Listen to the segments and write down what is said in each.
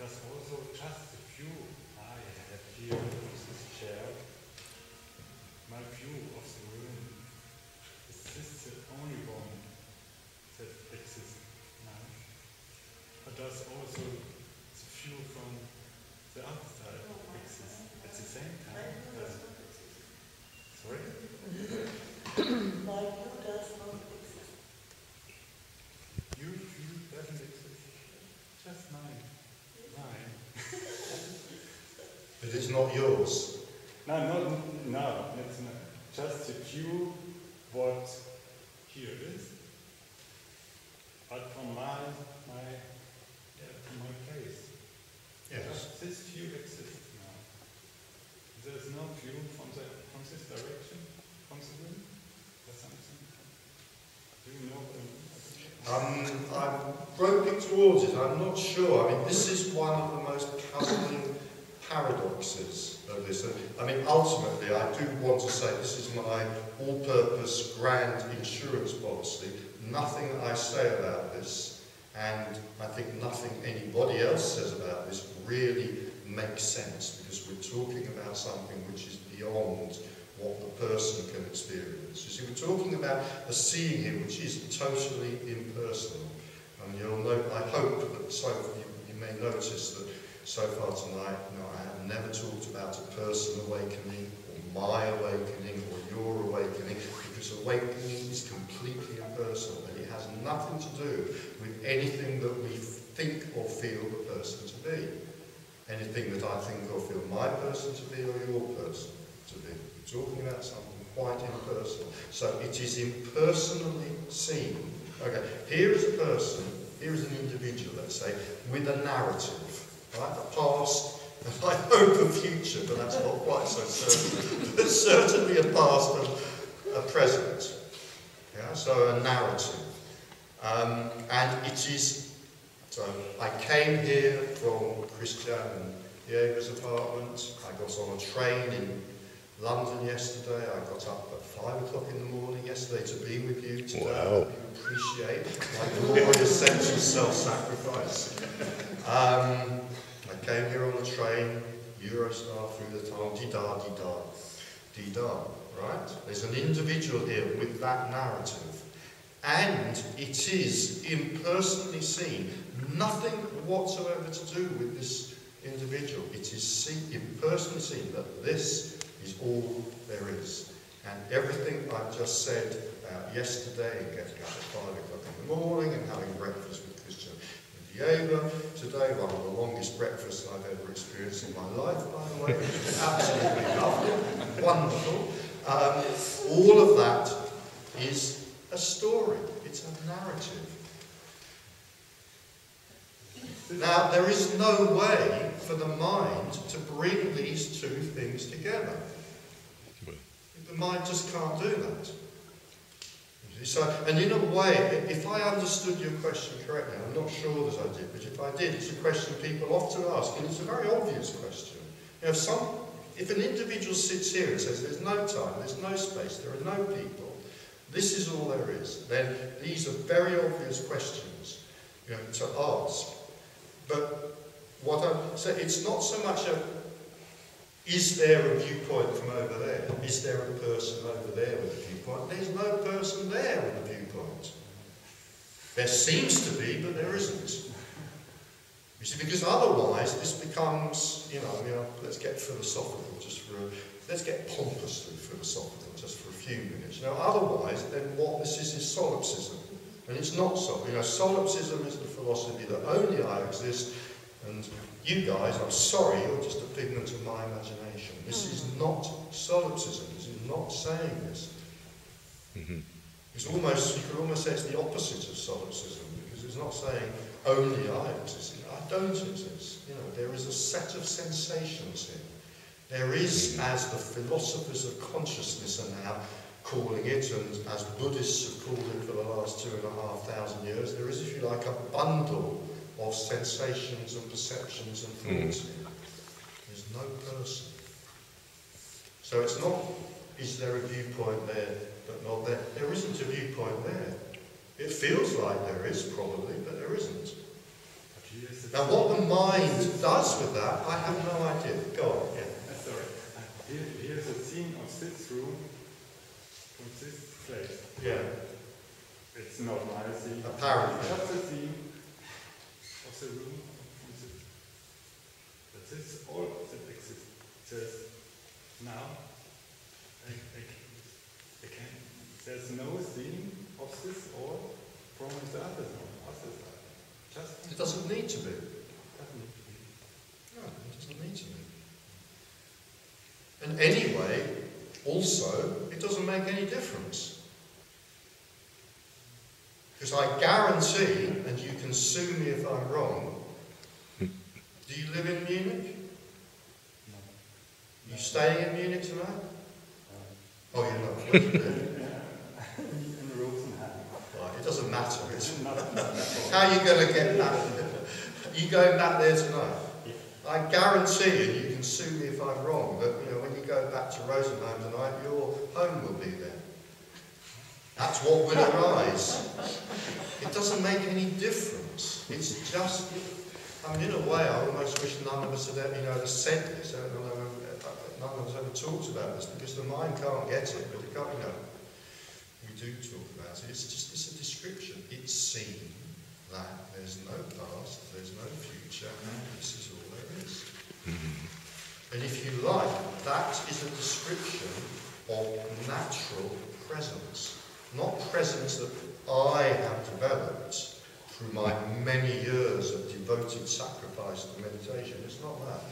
Because also just the view I have here with this chair, my view of the room, is this the only one that exists now? But does also the view from the other side exist at the same time? Sorry? My view does not exist. Your view doesn't exist? Just mine. Mine. It is not yours. No, it's not. Just the view what here is, but from my place. Yes. Just this view exists now. There is no view from this direction, from the room, or something. Do you know what I mean? I'm groping towards it. I'm not sure. I mean, this is one of the most puzzling paradoxes of this. I mean, ultimately, I do want to say this is my all-purpose grand insurance policy. Nothing I say about this, and I think nothing anybody else says about this, really makes sense, because we're talking about something which is beyond what the person can experience. You see, we're talking about a seeing here which is totally impersonal. And you'll note, I hope that you may notice that so far tonight, I have never talked about a person awakening, or my awakening, or your awakening, because awakening is completely impersonal, and it has nothing to do with anything that we think or feel the person to be. Anything that I think or feel my person to be, or your person to be. We're talking about something quite impersonal. So it is impersonally seen. Okay, here is a person, here is an individual, let's say, with a narrative, right? A past, and I hope a future, but that's not quite so certain. But certainly a past and a present. Yeah, so a narrative. And it is, so I came here from Christian and Diego's apartment. I got on a train in London yesterday. I got up at 5 o'clock in the morning yesterday to be with you today. Wow. You appreciate my glorious sense of self-sacrifice. I came here on a train, Eurostar through the tunnel, di-da, right? There's an individual here with that narrative. And it is impersonally seen. Nothing whatsoever to do with this individual. It is impersonally seen that this is all there is. And everything I've just said about yesterday, and getting up at 5 o'clock in the morning and having breakfast with Christian and Diego today, one of the longest breakfasts I've ever experienced in my life, by the way, which was absolutely lovely, wonderful. All of that is a story. It's a narrative. Now, there is no way for the mind to bring these two things together. The mind just can't do that. So, and in a way, if I understood your question correctly, I'm not sure that I did, but if I did, it's a question people often ask, and it's a very obvious question. You know, if an individual sits here and says there's no time, there's no space, there are no people, this is all there is, then these are very obvious questions, you know, to ask. But what I'm saying, it's not so much a, is there a viewpoint from over there? Is there a person over there with a viewpoint? There's no person there with a viewpoint. There seems to be, but there isn't. You see, because otherwise this becomes, you know, let's get philosophical let's get pompously philosophical just for a few minutes. You know, otherwise, then what this is solipsism. And it's not so. You know, solipsism is the philosophy that only I exist, and you guys, I'm sorry, you're just a figment of my imagination. This is not solipsism. This is not saying this. It's almost, you could almost say it's the opposite of solipsism, because it's not saying only I exist. I don't exist. You know, there is a set of sensations here. There is, as the philosophers of consciousness are now calling it, and as Buddhists have called it for the last 2,500 years, there is, if you like, a bundle of sensations and perceptions and thoughts here. There's no person. So it's not, is there a viewpoint there, but not there. There isn't a viewpoint there. It feels like there is, probably, but there isn't. Now what the mind does with that, I have no idea. Go on, yeah. Sorry. Here's a scene of this room from this place. Yeah. It's not my scene. Apparently. Just the scene of the room from this. But this is all that exists. There's now, there's no scene of this all from the other side. Just It doesn't need to be. doesn't need to be. No, it doesn't need to be. And anyway, also, it doesn't make any difference. Because I guarantee, and you can sue me if I'm wrong, do you live in Munich? No. You staying in Munich tonight? Oh, you're not. Where do you live? In Rosenheim. Right, it doesn't matter. It's Not how are you going to get back? You going back there tonight? Yeah. I guarantee you, you can sue me if I'm wrong, but when you go back to Rosenheim tonight, your home will be there. That's what will arise. It doesn't make any difference. It's just, I mean, in a way, I almost wish none of us had ever said this. None of us ever talked about this, because the mind can't get it, but it can't, we do talk about it. It's a description. It's seen that there's no past, there's no future, and this is all there is. And if you like, that is a description of natural presence. Not presence that I have developed through my many years of devoted sacrifice to meditation. It's not that.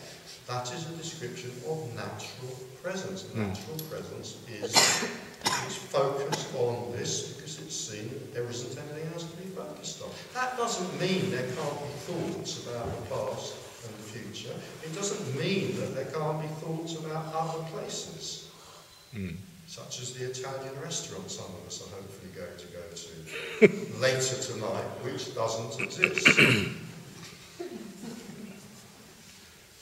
That is a description of natural presence. Natural presence is focused on this because it's seen that there isn't anything else to be focused on. That doesn't mean there can't be thoughts about the past and the future. It doesn't mean that there can't be thoughts about other places. Such as the Italian restaurant some of us are hopefully going to go to later tonight, which doesn't exist.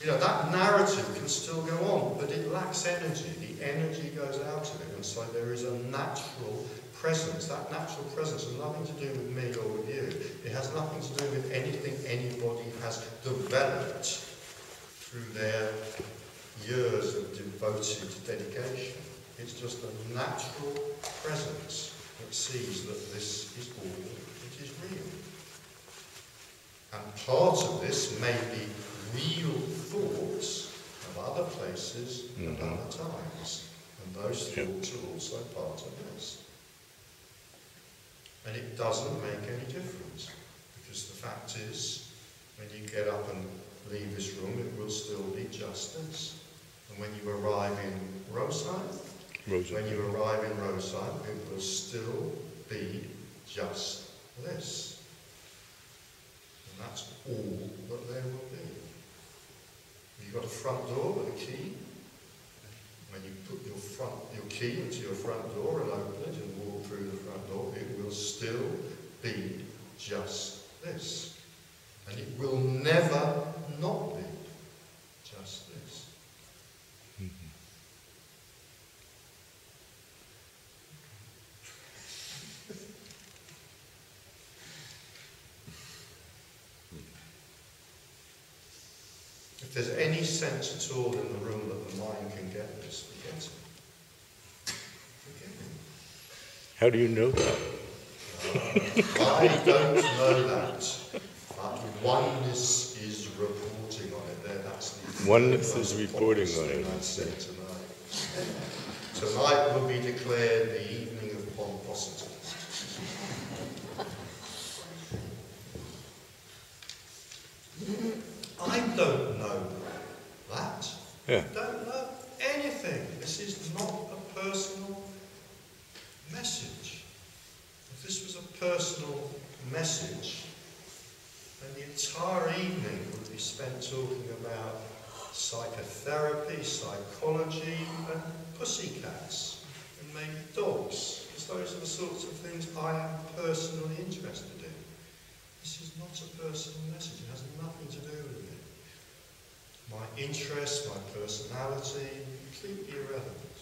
That narrative can still go on, but it lacks energy. The energy goes out of it, and so there is a natural presence. That natural presence has nothing to do with me or with you. It has nothing to do with anything anybody has developed through their years of devoted dedication. It's just a natural presence that sees that this is all that is real. And part of this may be real thoughts of other places and other times. And those thoughts are also part of this. And it doesn't make any difference. Because the fact is, when you get up and leave this room, it will still be just this. And when you arrive in Roseheim, when you arrive in Roseheim, it will still be just this. And that's all that there will be. You've got a front door with a key. When you put your key into your front door and open it and walk through the front door, it will still be just this. And it will never not be just this. If there's any sense at all in the room that the mind can get this, forget it. Forget it. How do you know that? I don't know that. But oneness is reporting on it. There, that's the Oneness is reporting on it. I said tonight. Tonight will be declared the evening of pomposity. I don't know that. Yeah. I don't know anything. This is not a personal message. If this was a personal message, then the entire evening would be spent talking about psychotherapy, psychology, and pussycats, and maybe dogs, because those are the sorts of things I am personally interested in. This is not a personal message. It has nothing to do with it. My interests, my personality, completely irrelevant.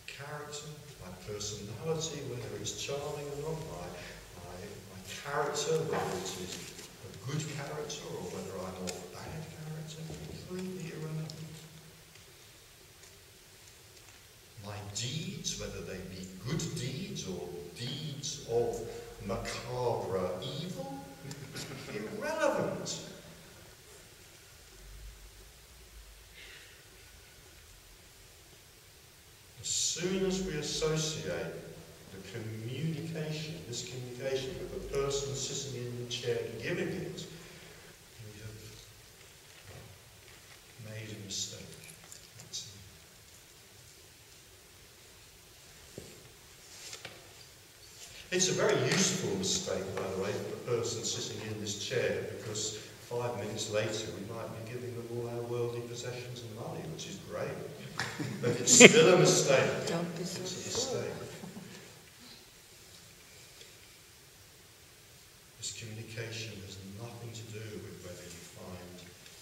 Character, my personality, whether it's charming or not, my character, whether it is a good character or whether I'm of bad character, completely irrelevant. My deeds, whether they be good deeds or deeds of macabre evil, irrelevant. As soon as we associate this communication with the person sitting in the chair giving it, we have made a mistake. It's a very useful mistake, by the way, for the person sitting in this chair, because 5 minutes later we might be giving them all our worldly possessions and money, which is great. But it's still a mistake. Don't be so It's a mistake. This communication has nothing to do with whether you find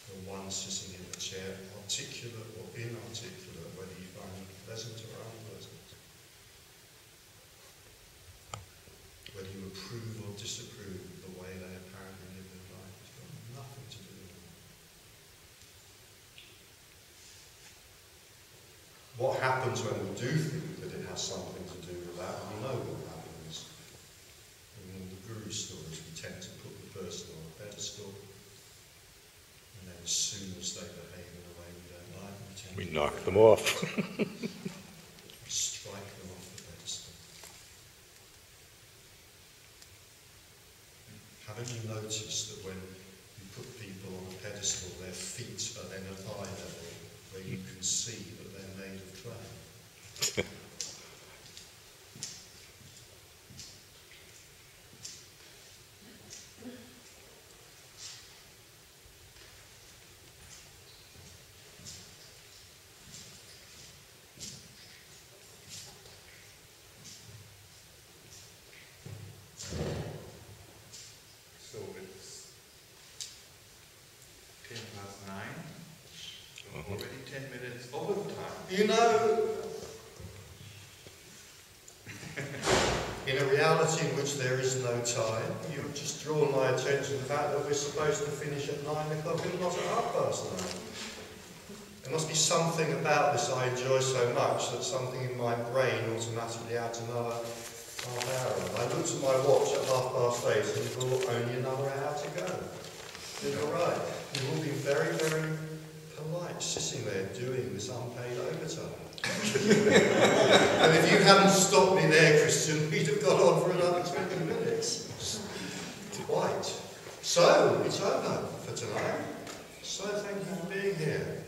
the one sitting in the chair articulate or inarticulate, whether you find them pleasant or unpleasant, whether you approve or disapprove of the way they apparently live their life. It's got nothing to do with it. What happens when we do think that it has something to do with that? We know what happens. In all the guru stories, we tend to put the person on a pedestal, and then as soon as they behave in a way we don't like, We knock them off. we strike them off the pedestal. Haven't you noticed that when you put people on a pedestal, their feet are then at eye level, where you can see that they're made of clay? So it's 9:10. Already 10 minutes over the time. You know, in a reality in which there is no time, you've just drawn my attention to the fact that we're supposed to finish at 9 o'clock and not at 9:30. There must be something about this I enjoy so much that something in my brain automatically adds another half hour. I looked at my watch at 8:30 and thought only another hour to go. You're all right. You've all been very, very polite, sitting there doing this unpaid overtime. And if you hadn't stopped me there, Christian, we'd have gone on for another 20 minutes. Quite. So, it's over for tonight. So thank you for being here.